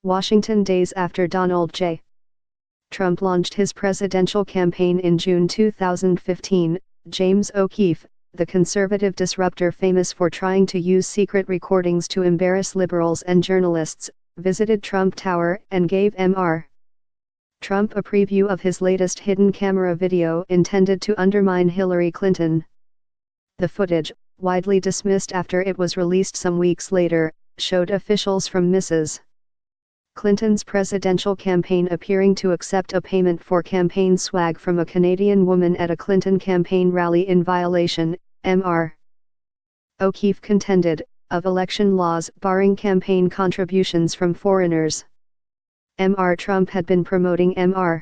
Washington days after Donald J. Trump launched his presidential campaign in June 2015, James O'Keefe, the conservative disruptor famous for trying to use secret recordings to embarrass liberals and journalists, visited Trump Tower and gave Mr. Trump a preview of his latest hidden camera video intended to undermine Hillary Clinton. The footage, widely dismissed after it was released some weeks later, showed officials from Mrs. Clinton's presidential campaign appearing to accept a payment for campaign swag from a Canadian woman at a Clinton campaign rally in violation, Mr. O'Keefe contended, of election laws barring campaign contributions from foreigners. Mr. Trump had been promoting Mr.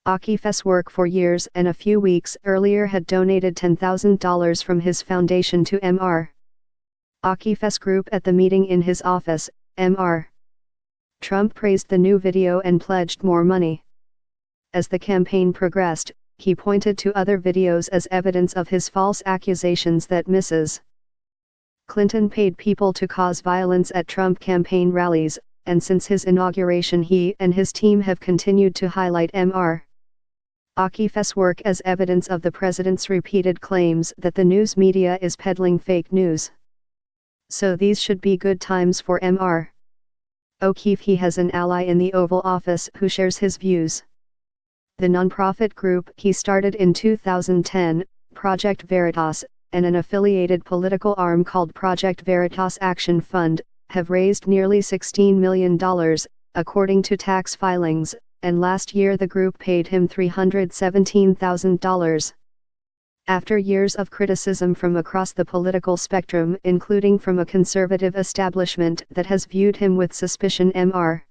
O'Keefe's work for years and a few weeks earlier had donated $10,000 from his foundation to Mr. O'Keefe's group at the meeting in his office. Mr. Trump praised the new video and pledged more money. As the campaign progressed, he pointed to other videos as evidence of his false accusations that Mrs. Clinton paid people to cause violence at Trump campaign rallies, and since his inauguration he and his team have continued to highlight Mr. O'Keefe's work as evidence of the president's repeated claims that the news media is peddling fake news. So these should be good times for Mr. O'Keefe. He has an ally in the Oval Office who shares his views. The nonprofit group he started in 2010, Project Veritas, and an affiliated political arm called Project Veritas Action Fund, have raised nearly $16 million, according to tax filings, and last year the group paid him $317,000. After years of criticism from across the political spectrum, including from a conservative establishment that has viewed him with suspicion, Mr.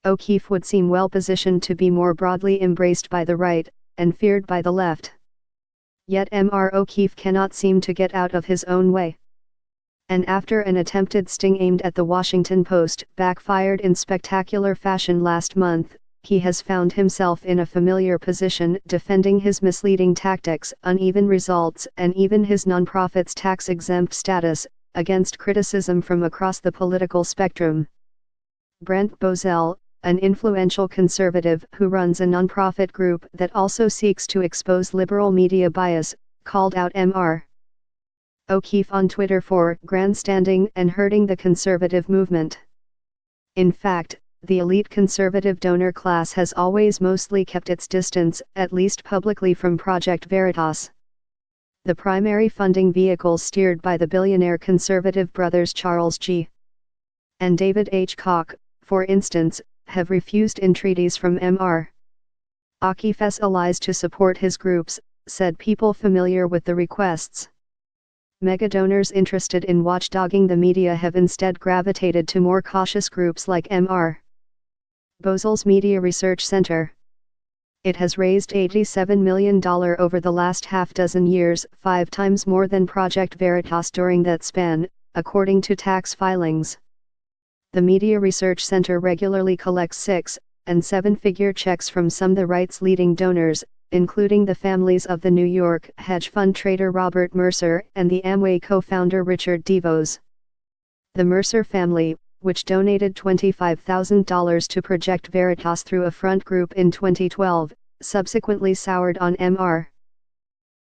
O'Keefe would seem well positioned to be more broadly embraced by the right, and feared by the left. Yet Mr. O'Keefe cannot seem to get out of his own way. And after an attempted sting aimed at the Washington Post backfired in spectacular fashion last month, he has found himself in a familiar position defending his misleading tactics, uneven results, and even his nonprofit's tax-exempt status, against criticism from across the political spectrum. Brent Bozell, an influential conservative who runs a nonprofit group that also seeks to expose liberal media bias, called out Mr. O'Keefe on Twitter for grandstanding and hurting the conservative movement. In fact, the elite conservative donor class has always mostly kept its distance, at least publicly, from Project Veritas. The primary funding vehicles steered by the billionaire conservative brothers Charles G. and David H. Koch, for instance, have refused entreaties from Mr. O'Keefe's allies to support his groups, said people familiar with the requests. Megadonors interested in watchdogging the media have instead gravitated to more cautious groups like Mr. Bozell's Media Research Center. It has raised $87 million over the last half-dozen years, 5 times more than Project Veritas during that span, according to tax filings. The Media Research Center regularly collects 6- and 7-figure checks from some of the right's leading donors, including the families of the New York hedge fund trader Robert Mercer and the Amway co-founder Richard DeVos. The Mercer family, which donated $25,000 to Project Veritas through a front group in 2012, subsequently soured on Mr.